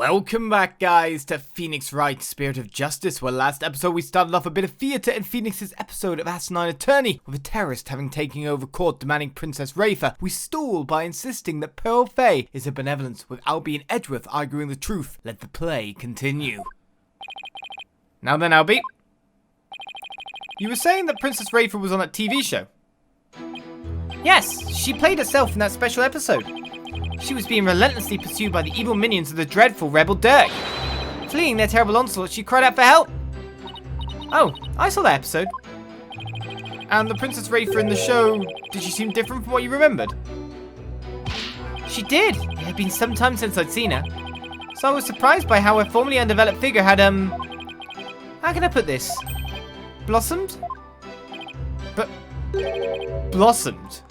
Welcome back, guys, to Phoenix Wright, Spirit of Justice, where last episode we started off a bit of theatre in Phoenix's episode of Ace Attorney, with a terrorist having taken over court demanding Princess Rayfa. We stall by insisting that Pearl Faye is a benevolence, with Albie and Edgeworth arguing the truth. Let the play continue. Now then, Albie. You were saying that Princess Rayfa was on that TV show? Yes, she played herself in that special episode. She was being relentlessly pursued by the evil minions of the dreadful Rebel Dirk. Fleeing their terrible onslaught, she cried out for help. Oh, I saw that episode. And the Princess Rayfa in the show, did she seem different from what you remembered? She did. It had been some time since I'd seen her. So I was surprised by how her formerly undeveloped figure had, how can I put this? Blossomed? But... blossomed?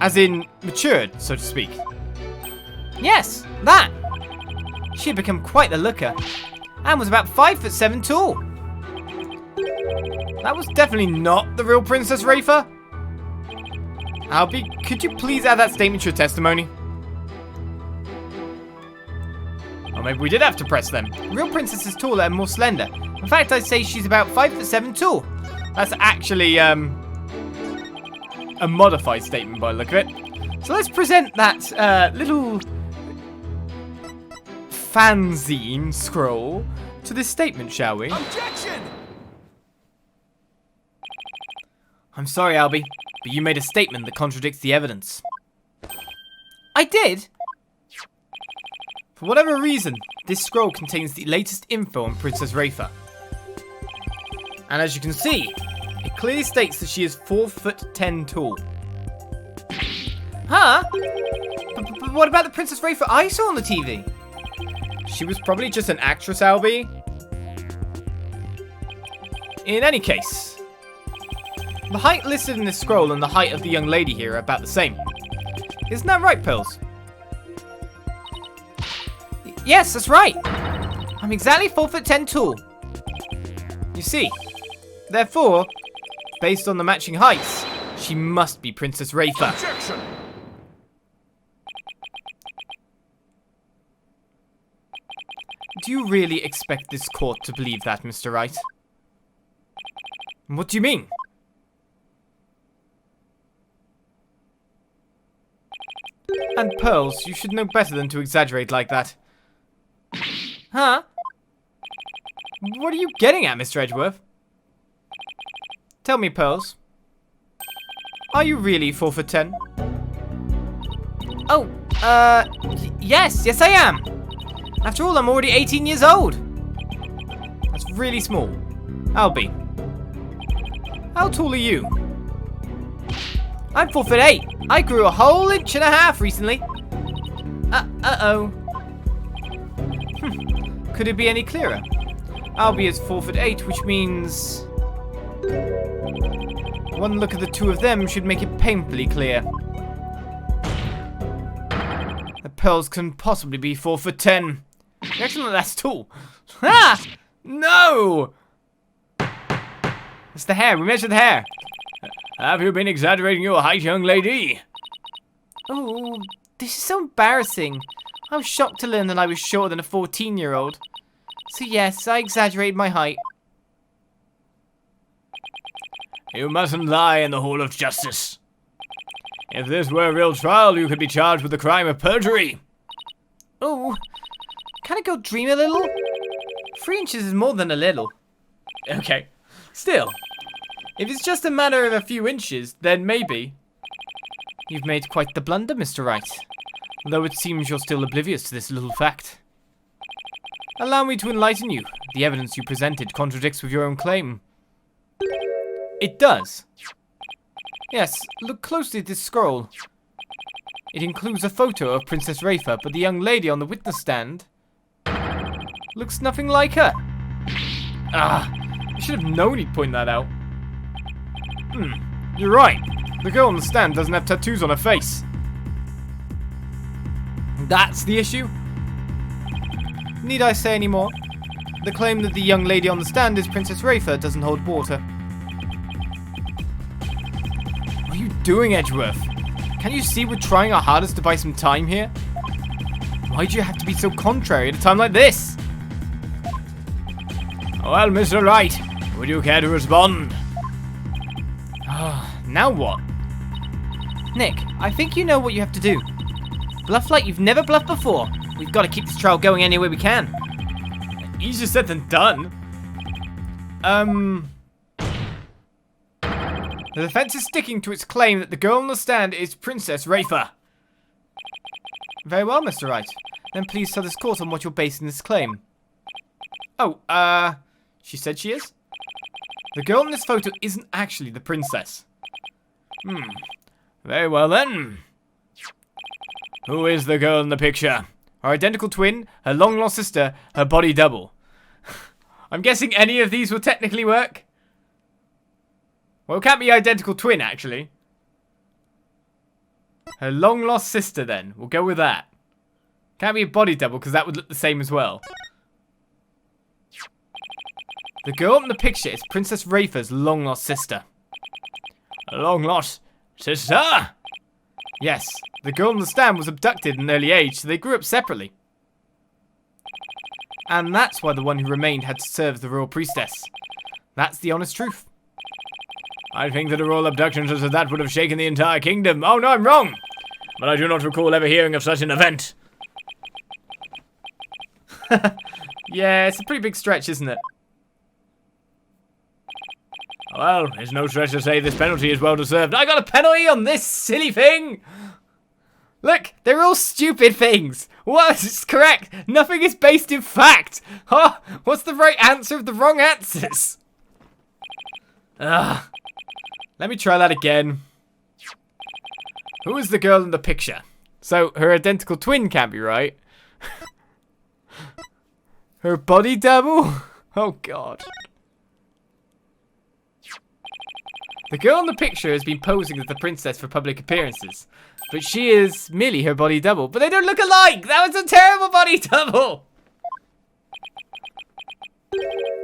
As in, matured, so to speak. Yes, that! She had become quite the looker, and was about 5'7" tall. That was definitely not the real Princess Rayfa. Albie, could you please add that statement to your testimony? Or maybe we did have to press them. The real princess is taller and more slender. In fact, I'd say she's about 5'7" tall. That's actually, a modified statement by the look of it. So let's present that little fanzine scroll to this statement, shall we? Objection! I'm sorry, Albie, but you made a statement that contradicts the evidence. I did? For whatever reason, this scroll contains the latest info on Princess Rayfa. And as you can see, it clearly states that she is 4'10" tall. Huh? But what about the Princess Rayfa I saw on the TV? She was probably just an actress, Albie. In any case, the height listed in this scroll and the height of the young lady here are about the same. Isn't that right, Pearls? Yes, that's right. I'm exactly 4'10" tall. You see, therefore, based on the matching heights, she must be Princess Rayfa. Objection! Do you really expect this court to believe that, Mr. Wright? What do you mean? And Pearls, you should know better than to exaggerate like that. Huh? What are you getting at, Mr. Edgeworth? Tell me, Pearls. Are you really 4'10"? Oh, yes I am. After all, I'm already 18 years old. That's really small. Albie, how tall are you? I'm 4'8". I grew a whole inch and a half recently. Uh-oh. Could it be any clearer? Albie is 4'8", which means... one look at the two of them should make it painfully clear. The Pearls couldn't possibly be 4'10". Excellent, that's tall. Ah! No! It's the hair. We measured the hair. Have you been exaggerating your height, young lady? Oh, this is so embarrassing. I was shocked to learn that I was shorter than a 14-year-old. So yes, I exaggerated my height. You mustn't lie in the Hall of Justice. If this were a real trial, you could be charged with the crime of perjury. Oh, can a girl dream a little? 3 inches is more than a little. Okay, still. If it's just a matter of a few inches, then maybe. You've made quite the blunder, Mr. Wright. Though it seems you're still oblivious to this little fact. Allow me to enlighten you. The evidence you presented contradicts with your own claim. It does. Yes, look closely at this scroll. It includes a photo of Princess Rayfa, but the young lady on the witness stand looks nothing like her. Ah, I should have known he'd point that out. You're right. The girl on the stand doesn't have tattoos on her face. That's the issue? Need I say any more? The claim that the young lady on the stand is Princess Rayfa doesn't hold water. What are you doing, Edgeworth? Can't you see we're trying our hardest to buy some time here? Why do you have to be so contrary at a time like this? Well, Mr. Wright, would you care to respond? Now what? Nick, I think you know what you have to do. Bluff like you've never bluffed before. We've got to keep this trial going any way we can. Easier said than done. The defense is sticking to its claim that the girl on the stand is Princess Rayfa. Very well, Mr. Wright. Then please tell this court on what you're basing this claim. Oh, she said she is? The girl in this photo isn't actually the princess. Very well then. Who is the girl in the picture? Her identical twin, her long-lost sister, her body double. I'm guessing any of these will technically work. Well, it can't be identical twin, actually. Her long-lost sister, then. We'll go with that. Can't be a body double, because that would look the same as well. The girl in the picture is Princess Rayfa's long-lost sister. A long-lost sister? Yes. The girl on the stand was abducted at an early age, so they grew up separately. And that's why the one who remained had to serve as the royal priestess. That's the honest truth. I think that a royal abduction such as that would have shaken the entire kingdom. Oh no, I'm wrong! But I do not recall ever hearing of such an event. Yeah, it's a pretty big stretch, isn't it? Well, it's no stretch to say this penalty is well deserved. I got a penalty on this silly thing! Look, they're all stupid things. What? It's correct. Nothing is based in fact. Huh? What's the right answer of the wrong answers? Ugh. Let me try that again. Who is the girl in the picture? So, her identical twin can't be right. Her body double? Oh, God. The girl in the picture has been posing as the princess for public appearances. But she is merely her body double. But they don't look alike! That was a terrible body double!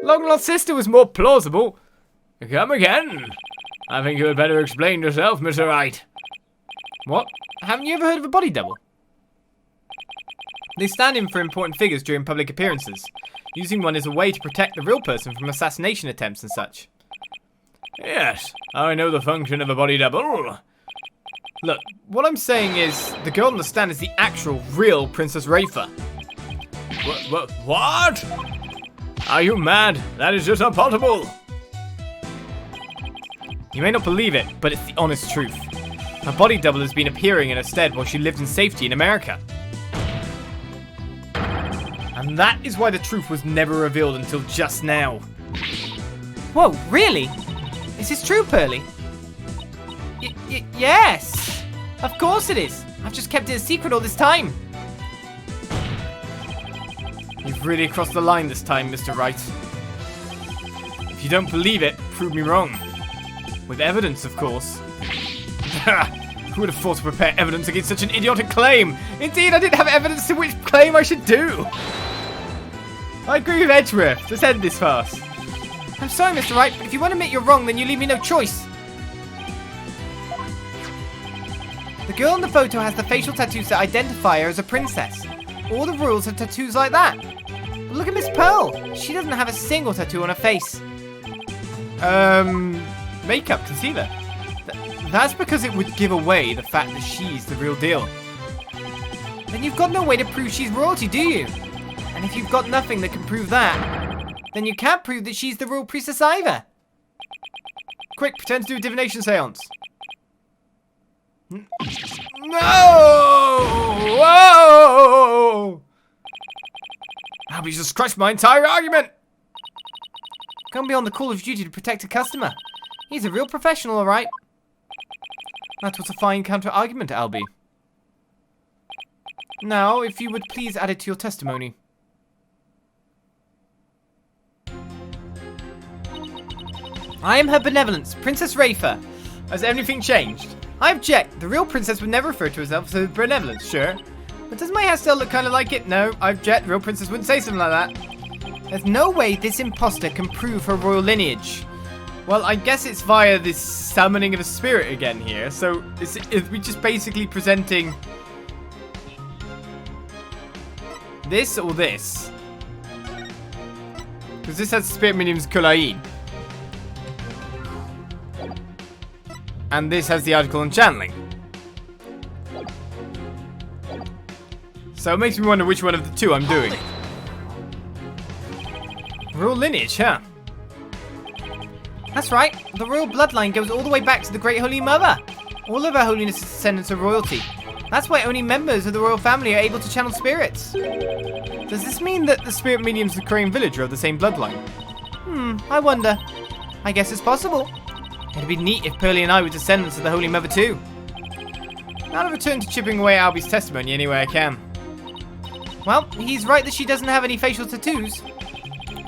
Long lost sister was more plausible. Come again. I think you had better explain yourself, Mr. Wright. What? Haven't you ever heard of a body double? They stand in for important figures during public appearances. Using one is a way to protect the real person from assassination attempts and such. Yes, I know the function of a body double. Look, what I'm saying is, the girl on the stand is the actual, real Princess Rayfa. What? Are you mad? That is just not possible. You may not believe it, but it's the honest truth. Her body double has been appearing in her stead while she lived in safety in America. And that is why the truth was never revealed until just now. Whoa, really? Is this true, Pearly? Yes! Of course it is! I've just kept it a secret all this time! You've really crossed the line this time, Mr. Wright. If you don't believe it, prove me wrong. With evidence, of course. Who would have thought to prepare evidence against such an idiotic claim? Indeed, I didn't have evidence to which claim I should do! I agree with Edgeworth. Let's end this fast. I'm sorry, Mr. Wright, but if you want to admit you're wrong, then you leave me no choice. The girl in the photo has the facial tattoos that identify her as a princess. All the royals have tattoos like that. But look at Miss Pearl. She doesn't have a single tattoo on her face. Makeup, concealer. That's because it would give away the fact that she's the real deal. Then you've got no way to prove she's royalty, do you? And if you've got nothing that can prove that, then you can't prove that she's the real princess either. Quick, pretend to do a divination seance. No! Whoa! Albie just crushed my entire argument! Gone beyond the call of duty to protect a customer. He's a real professional, alright. That was a fine counter-argument, Albie. Now, if you would please add it to your testimony. I am her benevolence, Princess Rayfa. Has anything changed? I object. The real princess would never refer to herself as her benevolence, sure. But does my hairstyle look kind of like it? No, I object. The real princess wouldn't say something like that. There's no way this imposter can prove her royal lineage. Well, I guess it's via this summoning of a spirit again here. So, is we just basically presenting this or this? Because this has spirit medium's Khura'in. And this has the article on channeling. So it makes me wonder which one of the two I'm doing. Royal lineage, huh? That's right. The royal bloodline goes all the way back to the Great Holy Mother. All of Her Holiness is descendants of royalty. That's why only members of the royal family are able to channel spirits. Does this mean that the spirit mediums of the Khura'in village are of the same bloodline? I wonder. I guess it's possible. It'd be neat if Pearly and I were descendants of the Holy Mother too. I'll return to chipping away at Albie's testimony any way I can. Well, he's right that she doesn't have any facial tattoos.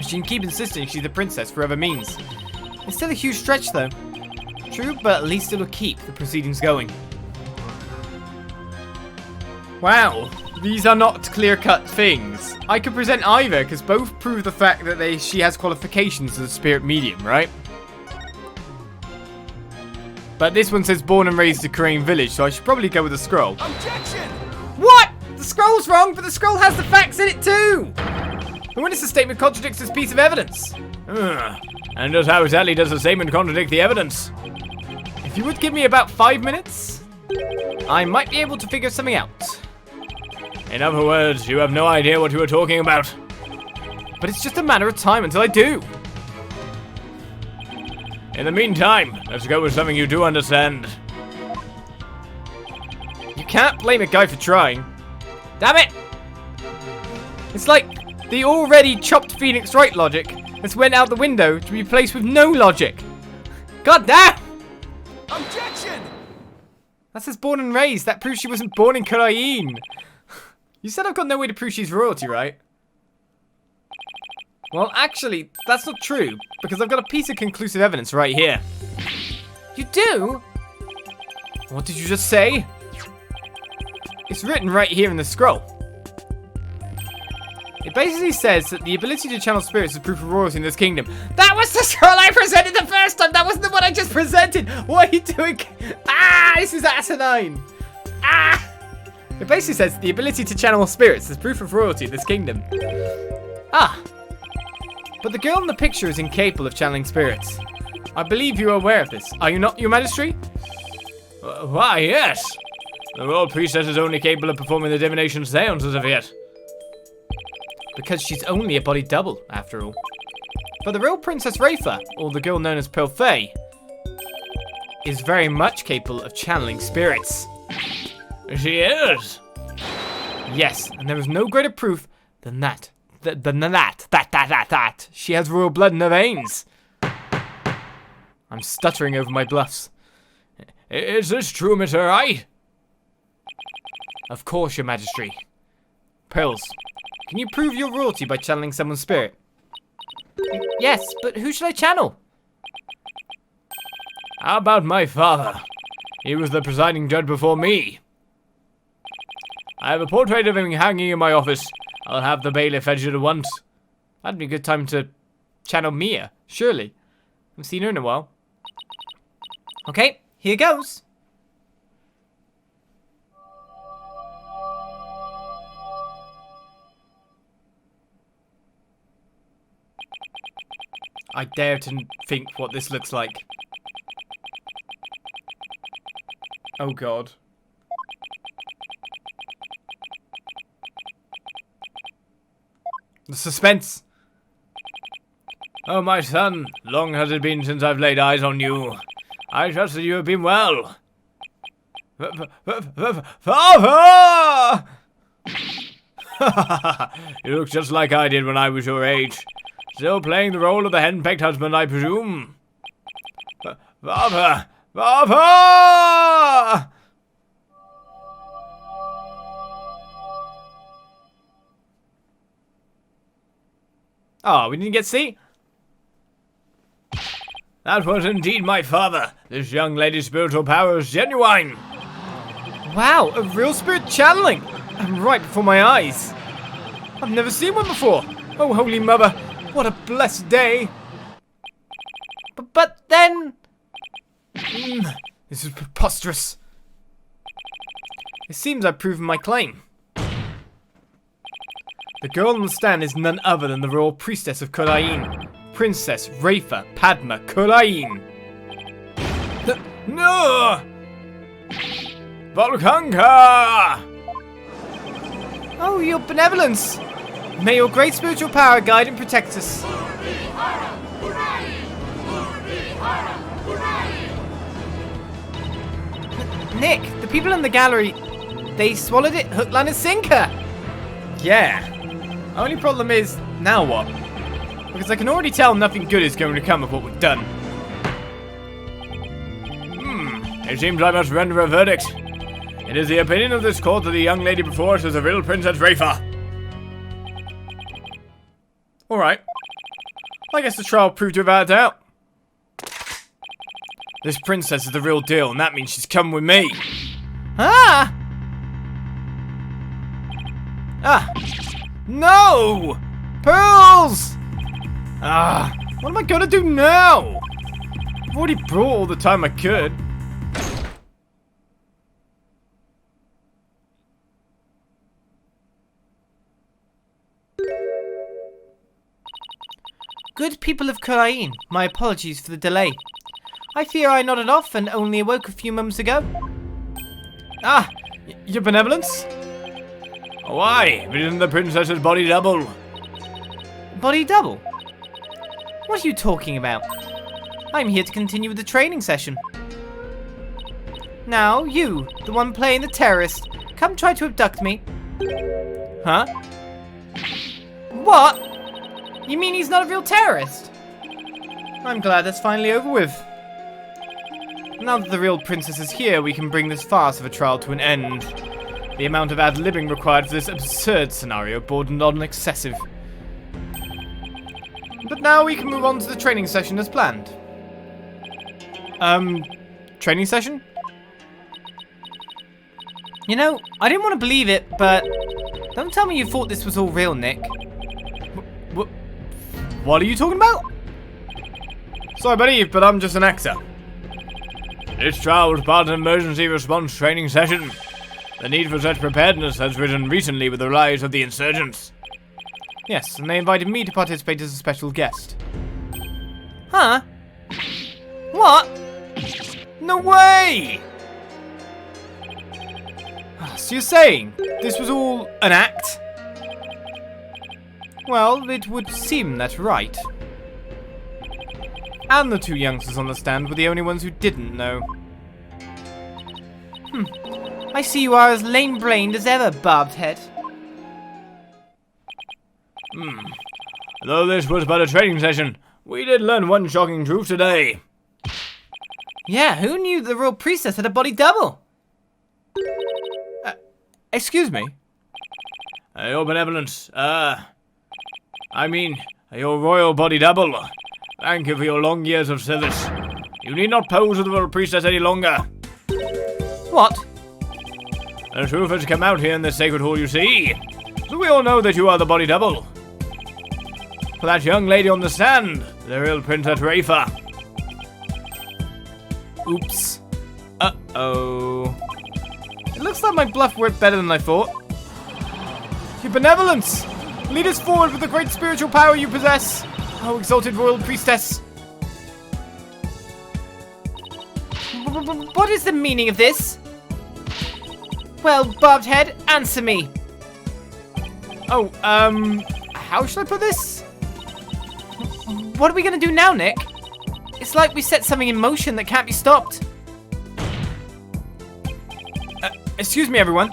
She can keep insisting she's the princess forever means. It's still a huge stretch though. True, but at least it'll keep the proceedings going. Wow, these are not clear-cut things. I could present either, because both prove the fact that she has qualifications as a spirit medium, right? But this one says born and raised in Khura'in village, so I should probably go with the scroll. Objection! What? The scroll's wrong, but the scroll has the facts in it too! The witness's statement contradicts this piece of evidence. And just how exactly does the statement contradict the evidence? If you would give me about 5 minutes, I might be able to figure something out. In other words, you have no idea what you are talking about. But it's just a matter of time until I do. In the meantime, let's go with something you do understand. You can't blame a guy for trying. Damn it! It's like the already chopped Phoenix Wright logic has went out the window to be replaced with no logic. God damn! Objection! That says born and raised. That proves she wasn't born in Khura'in. You said I've got no way to prove she's royalty, right? Well, actually, that's not true, because I've got a piece of conclusive evidence right here. You do? What did you just say? It's written right here in the scroll. It basically says that the ability to channel spirits is proof of royalty in this kingdom. That was the scroll I presented the first time! That wasn't the one I just presented! What are you doing? Ah, this is asinine! Ah! It basically says the ability to channel spirits is proof of royalty in this kingdom. Ah. But the girl in the picture is incapable of channeling spirits. I believe you are aware of this. Are you not, Your Majesty? Why, yes. The royal priestess is only capable of performing the divination seance as of yet. Because she's only a body double, after all. But the real Princess Rayfa, or the girl known as Fulfil, is very much capable of channeling spirits. She is. Yes, and there is no greater proof than that. That. She has royal blood in her veins. I'm stuttering over my bluffs. Is this true, Miss Ur'Gaid? Of course, Your Majesty. Pearls, can you prove your royalty by channeling someone's spirit? Yes, but who should I channel? How about my father? He was the presiding judge before me. I have a portrait of him hanging in my office. I'll have the bailiff fetched at once. That'd be a good time to channel Mia, surely. Haven't seen her in a while. Okay, here goes. I dare to think what this looks like. Oh god. The suspense. Oh, my son, long has it been since I've laid eyes on you. I trust that you have been well. Father! You look just like I did when I was your age. Still playing the role of the henpecked husband, I presume. Father! Father! Oh, we didn't get to see? That was indeed my father. This young lady's spiritual power is genuine. Wow, a real spirit channeling. And right before my eyes. I've never seen one before. Oh, Holy Mother, what a blessed day. But then... this is preposterous. It seems I've proven my claim. The girl on the stand is none other than the royal priestess of Khura'in, Princess Rayfa Padma Khura'in. No! Volkanka! Oh, your benevolence! May your great spiritual power guide and protect us. Nick, the people in the gallery, they swallowed it hook, line and sinker! Yeah. Only problem is, now what? Because I can already tell nothing good is going to come of what we've done. It seems I must render a verdict. It is the opinion of this court that the young lady before us is the real Princess Rayfa. Alright. I guess the trial proved without doubt. This princess is the real deal, and that means she's come with me. Ah! Ah! No! Pearls! Ah! What am I gonna do now? I've already brought all the time I could. Good people of Khura'in, my apologies for the delay. I fear I nodded off and only awoke a few moments ago. Ah, your benevolence? Why? It isn't the princess's body double. Body double? What are you talking about? I'm here to continue with the training session. Now, you, the one playing the terrorist, come try to abduct me. Huh? What? You mean he's not a real terrorist? I'm glad that's finally over with. Now that the real princess is here, we can bring this farce of a trial to an end. The amount of ad-libbing required for this absurd scenario bordered on excessive. But now we can move on to the training session as planned. Training session? You know, I didn't want to believe it, but don't tell me you thought this was all real, Nick. What are you talking about? Sorry, buddy, but I'm just an actor. This trial was part of an emergency response training session. The need for such preparedness has risen recently with the rise of the insurgents. Yes, and they invited me to participate as a special guest. Huh? What? No way! So you're saying this was all an act? Well, it would seem that's right. And the two youngsters on the stand were the only ones who didn't know. I see you are as lame-brained as ever, barbed head. Though this was but a training session, we did learn one shocking truth today. Yeah, who knew the royal priestess had a body double? Excuse me? Your benevolence, your royal body double. Thank you for your long years of service. You need not pose with the royal priestess any longer. What? The truth has come out here in this sacred hall, you see. So we all know that you are the body double. For that young lady on the stand, the real Princess Rayfa. Oops. Uh-oh. It looks like my bluff worked better than I thought. Your benevolence! Lead us forward with the great spiritual power you possess, oh exalted royal priestess. What is the meaning of this? Well, barbed head, answer me. Oh, how should I put this? What are we gonna do now, Nick? It's like we set something in motion that can't be stopped. Excuse me, everyone.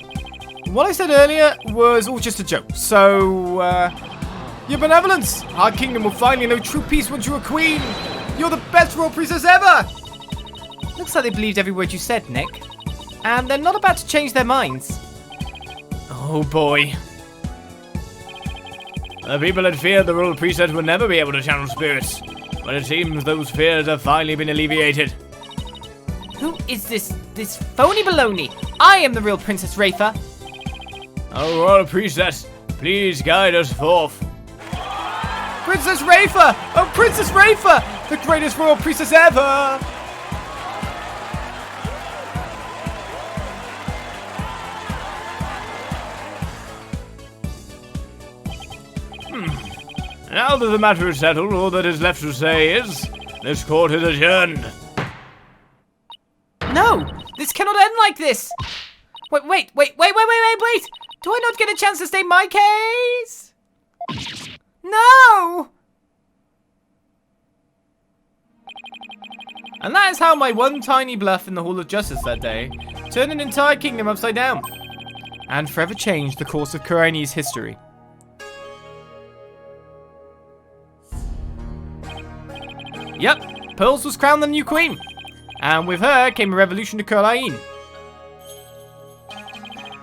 What I said earlier was all just a joke. So, your benevolence. Our kingdom will finally know true peace once you are queen. You're the best royal princess ever. Looks like they believed every word you said, Nick. And they're not about to change their minds. Oh, boy. The people had feared the royal priestess would never be able to channel spirits. But it seems those fears have finally been alleviated. Who is this phony baloney? I am the real Princess Rayfa. Oh, royal priestess, please guide us forth. Princess Rayfa! Oh, Princess Rayfa! The greatest royal priestess ever! Now that the matter is settled, all that is left to say is, this court is adjourned. No! This cannot end like this! Wait! Do I not get a chance to state my case? No! And that is how my one tiny bluff in the Hall of Justice that day turned an entire kingdom upside down. And forever changed the course of Khura'in's history. Yep, Pearls was crowned the new queen. And with her came a revolution to Khura'in.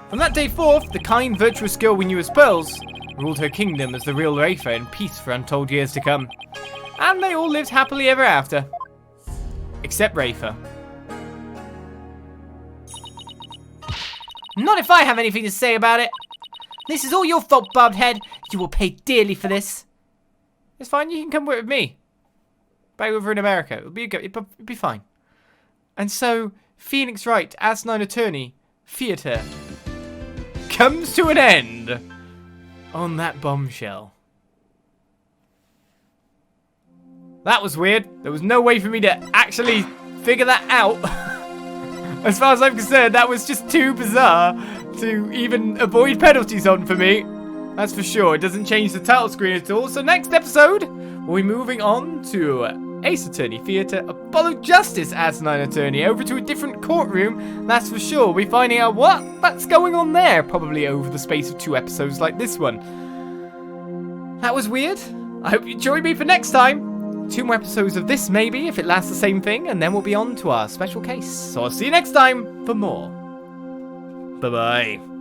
From that day forth, the kind, virtuous girl we knew as Pearls ruled her kingdom as the real Rayfa in peace for untold years to come. And they all lived happily ever after. Except Rayfa. Not if I have anything to say about it. This is all your fault, Barbed Head. You will pay dearly for this. It's fine, you can come work with me. Back over in America. It'll be fine. And so, Phoenix Wright Ace Attorney Theatre comes to an end on that bombshell. That was weird. There was no way for me to actually figure that out. As far as I'm concerned, that was just too bizarre to even avoid penalties on for me. That's for sure. It doesn't change the title screen at all. So next episode, we'll be moving on to Ace Attorney Theatre, Apollo Justice Ace Attorney, over to a different courtroom. That's for sure. We'll be finding out that's going on there, probably over the space of 2 episodes like this one. That was weird. I hope you join me for next time. 2 more episodes of this, maybe, if it lasts the same thing, and then we'll be on to our special case. So I'll see you next time for more. Bye-bye.